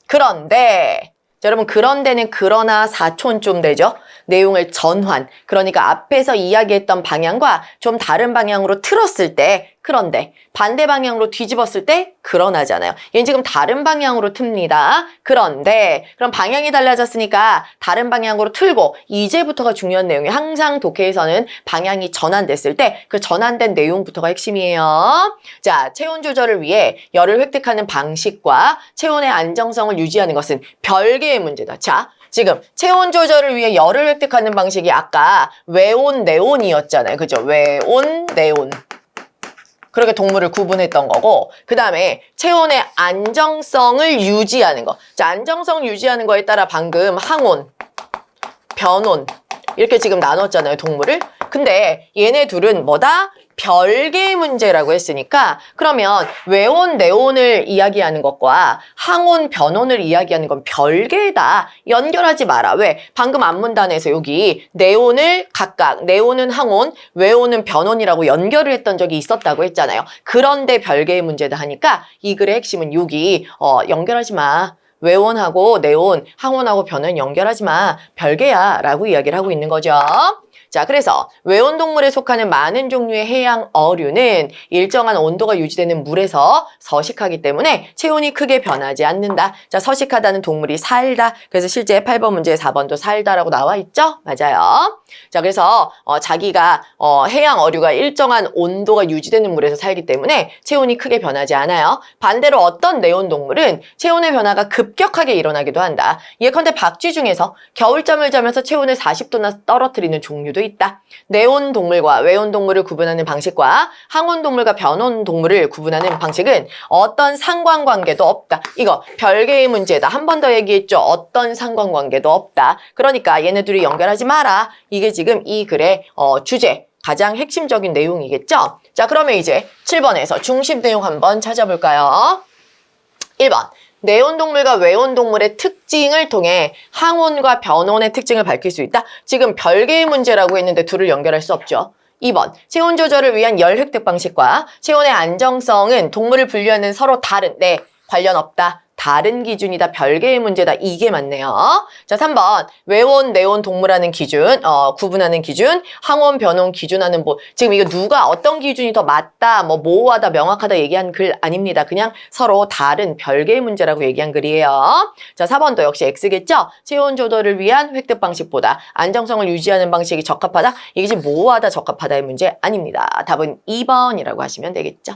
그런데 자, 여러분, 그런데는 그러나 사촌좀 되죠? 내용을 전환, 그러니까 앞에서 이야기했던 방향과 좀 다른 방향으로 틀었을 때 그런데, 반대 방향으로 뒤집었을 때 그러나잖아요. 얘는 지금 다른 방향으로 틉니다. 그런데 그럼 방향이 달라졌으니까 다른 방향으로 틀고, 이제부터가 중요한 내용이, 항상 독해에서는 방향이 전환됐을 때 그 전환된 내용부터가 핵심이에요. 자, 체온 조절을 위해 열을 획득하는 방식과 체온의 안정성을 유지하는 것은 별개의 문제다. 자, 지금 체온 조절을 위해 열을 획득하는 방식이 아까 외온, 내온이었잖아요. 그죠? 외온, 내온. 그렇게 동물을 구분했던 거고, 그 다음에 체온의 안정성을 유지하는 거. 자, 안정성 유지하는 거에 따라 방금 항온, 변온 이렇게 지금 나눴잖아요, 동물을. 근데 얘네 둘은 뭐다? 별개의 문제라고 했으니까, 그러면 외온, 내온을 이야기하는 것과 항온, 변온을 이야기하는 건 별개다. 연결하지 마라. 왜? 방금 앞문단에서 여기 내온을 각각, 내온은 항온, 외온은 변온이라고 연결을 했던 적이 있었다고 했잖아요. 그런데 별개의 문제다 하니까 이 글의 핵심은 여기 연결하지 마. 외원하고 내원, 항원하고 변원 연결하지 마. 별개야 라고 이야기를 하고 있는 거죠. 자, 그래서 외온동물에 속하는 많은 종류의 해양 어류는 일정한 온도가 유지되는 물에서 서식하기 때문에 체온이 크게 변하지 않는다. 자, 서식하다는 동물이 살다. 그래서 실제 8번 문제 4번도 살다라고 나와 있죠? 맞아요. 자, 그래서 자기가 해양 어류가 일정한 온도가 유지되는 물에서 살기 때문에 체온이 크게 변하지 않아요. 반대로 어떤 내온동물은 체온의 변화가 급격하게 일어나기도 한다. 예컨대 박쥐 중에서 겨울잠을 자면서 체온을 40도나 떨어뜨리는 종류도 있다. 내온동물과 외온동물을 구분하는 방식과 항온동물과 변온동물을 구분하는 방식은 어떤 상관관계도 없다. 이거 별개의 문제다. 한 번 더 얘기했죠. 어떤 상관관계도 없다. 그러니까 얘네들이 연결하지 마라. 이게 지금 이 글의 주제, 가장 핵심적인 내용이겠죠. 자, 그러면 이제 7번에서 중심 내용 한번 찾아볼까요? 1번. 내온동물과 외온동물의 특징을 통해 항온과 변온의 특징을 밝힐 수 있다. 지금 별개의 문제라고 했는데 둘을 연결할 수 없죠. 2번. 체온 조절을 위한 열 획득 방식과 체온의 안정성은 동물을 분류하는 서로 다른, 관련 없다. 다른 기준이다. 별개의 문제다. 이게 맞네요. 자, 3번. 외온, 내온 동물하는 기준, 구분하는 기준, 항온, 변온 기준하는 지금 이거 누가 어떤 기준이 더 맞다, 모호하다, 명확하다 얘기한 글 아닙니다. 그냥 서로 다른 별개의 문제라고 얘기한 글이에요. 자, 4번도 역시 X겠죠? 체온 조절을 위한 획득 방식보다 안정성을 유지하는 방식이 적합하다. 이게 지금 모호하다, 적합하다의 문제 아닙니다. 답은 2번이라고 하시면 되겠죠.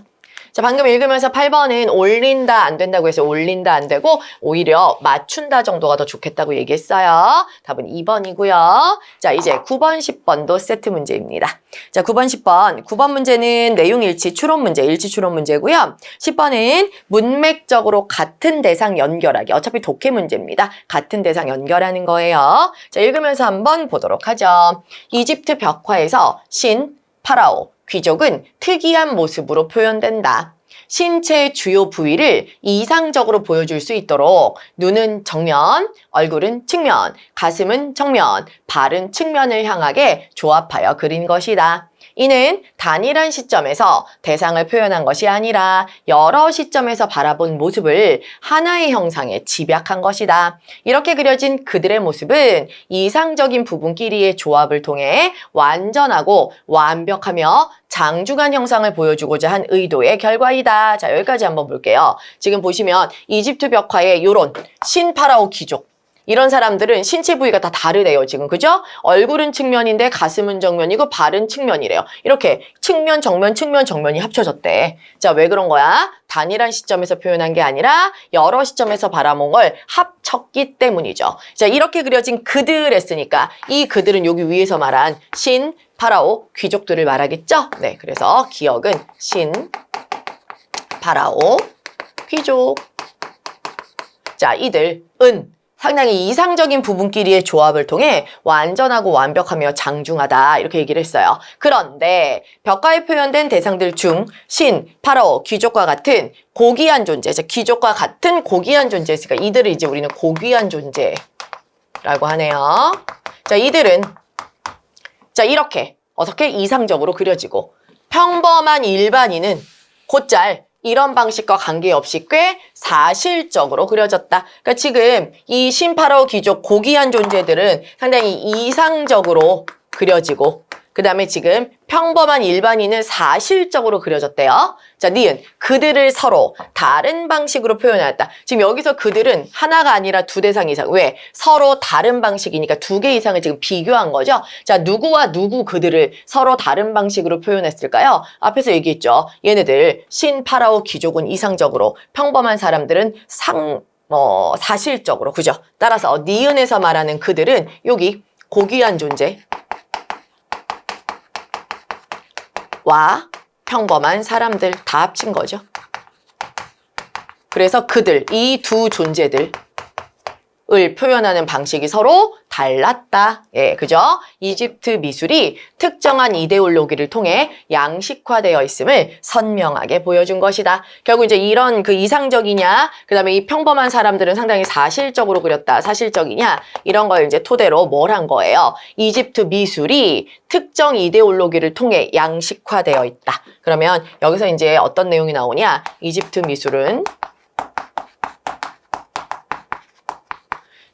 자, 방금 읽으면서 8번은 올린다 안 된다고 해서 올린다 안 되고 오히려 맞춘다 정도가 더 좋겠다고 얘기했어요. 답은 2번이고요. 자, 이제 9번, 10번도 세트 문제입니다. 자, 9번, 10번. 9번 문제는 내용 일치 추론 문제, 일치 추론 문제고요. 10번은 문맥적으로 같은 대상 연결하기. 어차피 독해 문제입니다. 같은 대상 연결하는 거예요. 자, 읽으면서 한번 보도록 하죠. 이집트 벽화에서 신, 파라오, 귀족은 특이한 모습으로 표현된다. 신체의 주요 부위를 이상적으로 보여줄 수 있도록 눈은 정면, 얼굴은 측면, 가슴은 정면, 발은 측면을 향하게 조합하여 그린 것이다. 이는 단일한 시점에서 대상을 표현한 것이 아니라 여러 시점에서 바라본 모습을 하나의 형상에 집약한 것이다. 이렇게 그려진 그들의 모습은 이상적인 부분끼리의 조합을 통해 완전하고 완벽하며 장중한 형상을 보여주고자 한 의도의 결과이다. 자, 여기까지 한번 볼게요. 지금 보시면 이집트 벽화에 이런 신파라오 귀족, 이런 사람들은 신체 부위가 다 다르대요, 지금. 그죠? 얼굴은 측면인데 가슴은 정면이고 발은 측면이래요. 이렇게 측면, 정면, 측면, 정면이 합쳐졌대. 자, 왜 그런 거야? 단일한 시점에서 표현한 게 아니라 여러 시점에서 바라본 걸 합쳤기 때문이죠. 자, 이렇게 그려진 그들 했으니까 이 그들은 여기 위에서 말한 신, 파라오, 귀족들을 말하겠죠? 네, 그래서 기억은 신, 파라오, 귀족. 자, 이들은 상당히 이상적인 부분끼리의 조합을 통해 완전하고 완벽하며 장중하다 이렇게 얘기를 했어요. 그런데 벽화에 표현된 대상들 중 신, 파라오, 귀족과 같은 고귀한 존재, 귀족과 같은 고귀한 존재였으니까 이들을 이제 우리는 고귀한 존재라고 하네요. 자, 이들은 이렇게 어떻게 이상적으로 그려지고 평범한 일반인은 곧잘 이런 방식과 관계없이 꽤 사실적으로 그려졌다. 그러니까 지금 이 신파라오 귀족 고귀한 존재들은 상당히 이상적으로 그려지고 그 다음에 지금 평범한 일반인은 사실적으로 그려졌대요. 자, 니은 그들을 서로 다른 방식으로 표현하였다. 지금 여기서 그들은 하나가 아니라 두 대상 이상. 왜? 서로 다른 방식이니까 두 개 이상을 지금 비교한 거죠. 자, 누구와 누구 그들을 서로 다른 방식으로 표현했을까요? 앞에서 얘기했죠. 얘네들 신, 파라오, 귀족은 이상적으로, 평범한 사람들은 사실적으로. 그죠? 따라서 니은에서 말하는 그들은 여기 고귀한 존재 와 평범한 사람들 다 합친 거죠. 그래서 그들, 이 두 존재들을 표현하는 방식이 서로 달랐다. 예, 그죠? 이집트 미술이 특정한 이데올로기를 통해 양식화되어 있음을 선명하게 보여준 것이다. 결국 이제 이런 그 이상적이냐, 그 다음에 이 평범한 사람들은 상당히 사실적으로 그렸다. 사실적이냐, 이런 걸 이제 토대로 뭘 한 거예요? 이집트 미술이 특정 이데올로기를 통해 양식화되어 있다. 그러면 여기서 이제 어떤 내용이 나오냐? 이집트 미술은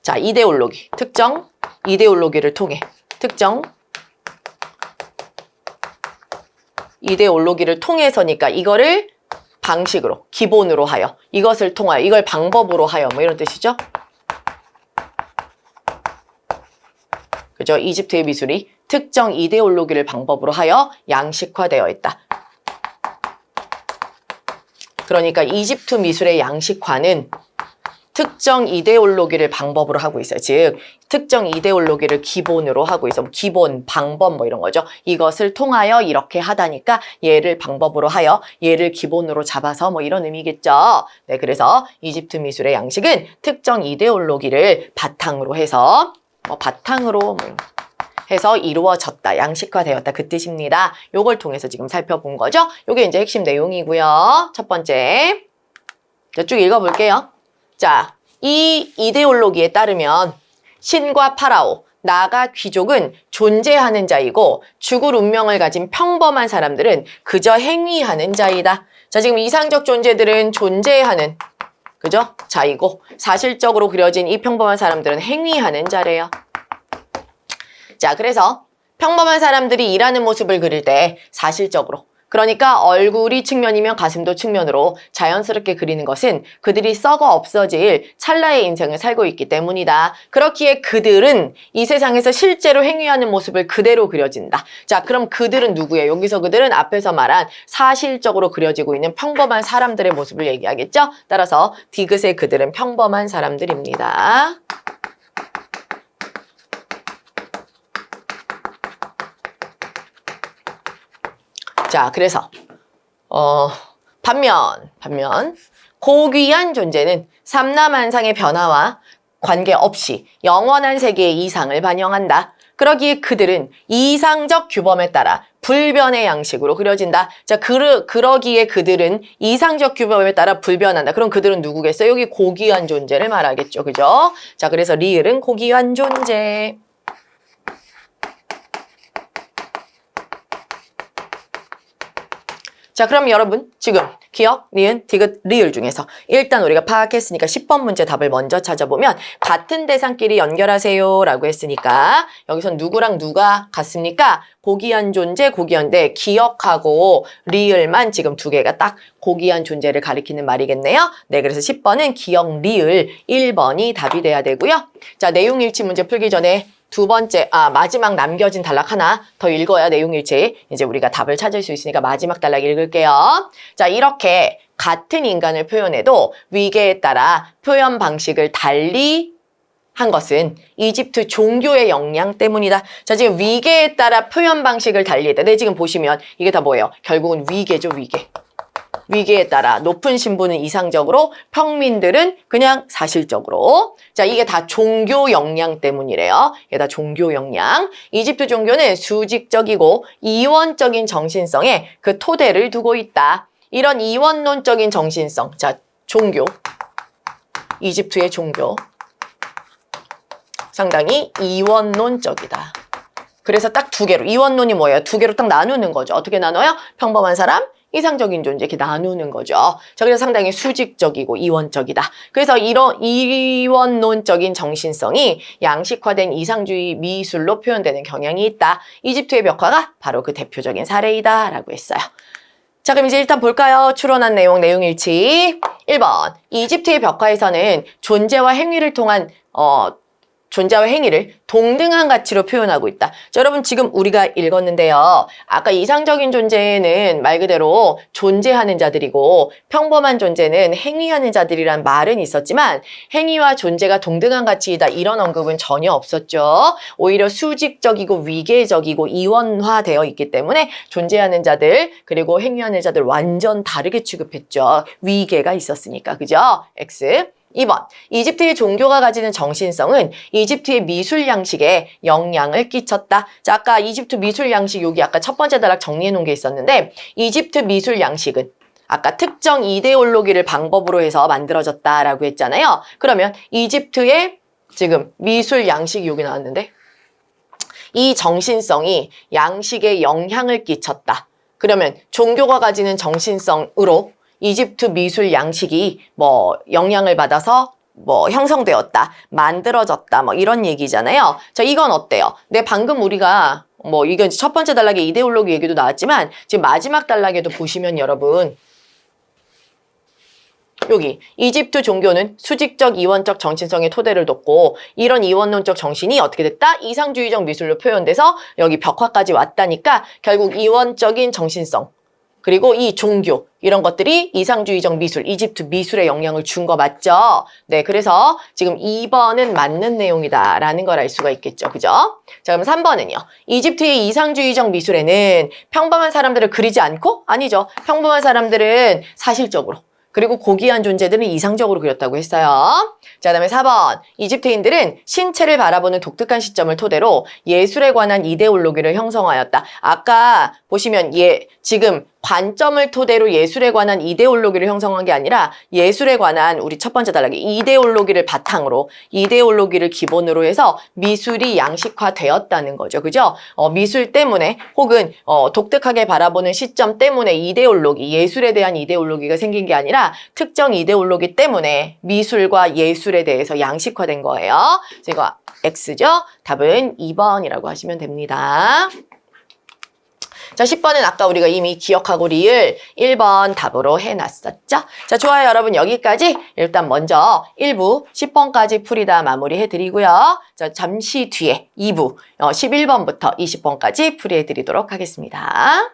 자, 이데올로기, 특정 이데올로기를 통해 특정 이데올로기를 통해서니까 이거를 방식으로, 기본으로 하여, 이것을 통하여, 이걸 방법으로 하여, 뭐 이런 뜻이죠. 그죠? 이집트의 미술이 특정 이데올로기를 방법으로 하여 양식화되어 있다. 그러니까 이집트 미술의 양식화는 특정 이데올로기를 방법으로 하고 있어요. 즉, 특정 이데올로기를 기본으로 하고 있어. 기본, 방법 뭐 이런 거죠. 이것을 통하여 이렇게 하다니까 얘를 방법으로 하여 얘를 기본으로 잡아서 뭐 이런 의미겠죠. 네, 그래서 이집트 미술의 양식은 특정 이데올로기를 바탕으로 해서 해서 이루어졌다, 양식화되었다 그 뜻입니다. 요걸 통해서 지금 살펴본 거죠. 요게 이제 핵심 내용이고요. 첫 번째, 자, 쭉 읽어볼게요. 자, 이 이데올로기에 따르면 신과 파라오, 나아가 귀족은 존재하는 자이고 죽을 운명을 가진 평범한 사람들은 그저 행위하는 자이다. 자, 지금 이상적 존재들은 존재하는, 그죠? 자이고 사실적으로 그려진 이 평범한 사람들은 행위하는 자래요. 자, 그래서 평범한 사람들이 일하는 모습을 그릴 때 사실적으로, 그러니까 얼굴이 측면이면 가슴도 측면으로 자연스럽게 그리는 것은 그들이 썩어 없어질 찰나의 인생을 살고 있기 때문이다. 그렇기에 그들은 이 세상에서 실제로 행위하는 모습을 그대로 그려진다. 자, 그럼 그들은 누구예요? 여기서 그들은 앞에서 말한 사실적으로 그려지고 있는 평범한 사람들의 모습을 얘기하겠죠? 따라서 디귿의 그들은 평범한 사람들입니다. 자, 그래서 반면 고귀한 존재는 삼라만상의 변화와 관계없이 영원한 세계의 이상을 반영한다. 그러기에 그들은 이상적 규범에 따라 불변의 양식으로 그려진다. 자, 그러기에 그들은 이상적 규범에 따라 불변한다. 그럼 그들은 누구겠어요? 여기 고귀한 존재를 말하겠죠. 그죠? 자, 그래서 리을은 고귀한 존재. 자, 그럼 여러분 지금 기억, 니은, 디귿, 리을 중에서 일단 우리가 파악했으니까 10번 문제 답을 먼저 찾아보면 같은 대상끼리 연결하세요 라고 했으니까 여기선 누구랑 누가 같습니까? 고귀한 존재, 고귀한데 기억하고 리을만 지금 두 개가 딱 고귀한 존재를 가리키는 말이겠네요. 네, 그래서 10번은 기억, 리을, 1번이 답이 돼야 되고요. 자, 내용일치 문제 풀기 전에 두 번째, 마지막 남겨진 단락 하나 더 읽어야 내용일치 이제 우리가 답을 찾을 수 있으니까 마지막 단락 읽을게요. 자, 이렇게 같은 인간을 표현해도 위계에 따라 표현 방식을 달리 한 것은 이집트 종교의 영향 때문이다. 자, 지금 위계에 따라 표현 방식을 달리했다. 네, 지금 보시면 이게 다 뭐예요? 결국은 위계죠, 위계. 위계에 따라 높은 신분은 이상적으로, 평민들은 그냥 사실적으로. 자, 이게 다 종교 영향 때문이래요. 이게 다 종교 영향. 이집트 종교는 수직적이고 이원적인 정신성에 그 토대를 두고 있다. 이런 이원론적인 정신성. 자, 종교. 이집트의 종교. 상당히 이원론적이다. 그래서 딱 두 개로. 이원론이 뭐예요? 두 개로 딱 나누는 거죠. 어떻게 나눠요? 평범한 사람, 이상적인 존재 이렇게 나누는 거죠. 자, 그래서 상당히 수직적이고 이원적이다. 그래서 이런 이원론적인 정신성이 양식화된 이상주의 미술로 표현되는 경향이 있다. 이집트의 벽화가 바로 그 대표적인 사례이다 라고 했어요. 자, 그럼 이제 일단 볼까요? 추론한 내용, 내용일치. 1번, 이집트의 벽화에서는 존재와 행위를 통한 존재와 행위를 동등한 가치로 표현하고 있다. 자, 여러분 지금 우리가 읽었는데요. 아까 이상적인 존재는 말 그대로 존재하는 자들이고 평범한 존재는 행위하는 자들이란 말은 있었지만 행위와 존재가 동등한 가치이다 이런 언급은 전혀 없었죠. 오히려 수직적이고 위계적이고 이원화되어 있기 때문에 존재하는 자들 그리고 행위하는 자들 완전 다르게 취급했죠. 위계가 있었으니까. 그죠? X. 2번, 이집트의 종교가 가지는 정신성은 이집트의 미술 양식에 영향을 끼쳤다. 자, 아까 이집트 미술 양식 여기 아까 첫 번째 단락 정리해 놓은 게 있었는데 이집트 미술 양식은 아까 특정 이데올로기를 방법으로 해서 만들어졌다라고 했잖아요. 그러면 이집트의 지금 미술 양식이 여기 나왔는데 이 정신성이 양식에 영향을 끼쳤다. 그러면 종교가 가지는 정신성으로 이집트 미술 양식이 뭐 영향을 받아서 뭐 형성되었다, 만들어졌다, 뭐 이런 얘기잖아요. 자, 이건 어때요? 네, 방금 우리가 뭐 이건 첫 번째 단락의 이데올로기 얘기도 나왔지만 지금 마지막 단락에도 보시면 여러분 여기 이집트 종교는 수직적 이원적 정신성의 토대를 뒀고 이런 이원론적 정신이 어떻게 됐다? 이상주의적 미술로 표현돼서 여기 벽화까지 왔다니까 결국 이원적인 정신성 그리고 이 종교 이런 것들이 이상주의적 미술, 이집트 미술에 영향을 준 거 맞죠? 네, 그래서 지금 2번은 맞는 내용이다라는 걸 알 수가 있겠죠. 그죠? 자, 그럼 3번은요. 이집트의 이상주의적 미술에는 평범한 사람들을 그리지 않고? 아니죠. 평범한 사람들은 사실적으로 그리고 고귀한 존재들은 이상적으로 그렸다고 했어요. 자, 그다음에 4번. 이집트인들은 신체를 바라보는 독특한 시점을 토대로 예술에 관한 이데올로기를 형성하였다. 아까 보시면 지금 관점을 토대로 예술에 관한 이데올로기를 형성한 게 아니라 예술에 관한 우리 첫 번째 단락에 이데올로기를 바탕으로 이데올로기를 기본으로 해서 미술이 양식화되었다는 거죠. 그죠? 미술 때문에 혹은 독특하게 바라보는 시점 때문에 이데올로기, 예술에 대한 이데올로기가 생긴 게 아니라 특정 이데올로기 때문에 미술과 예술에 대해서 양식화된 거예요. 그래서 이거 X죠? 답은 2번이라고 하시면 됩니다. 자, 10번은 아까 우리가 이미 기억하고 리을 1번 답으로 해놨었죠? 자, 좋아요. 여러분 여기까지 일단 먼저 1부 10번까지 풀이다 마무리해드리고요. 자, 잠시 뒤에 2부 11번부터 20번까지 풀이해드리도록 하겠습니다.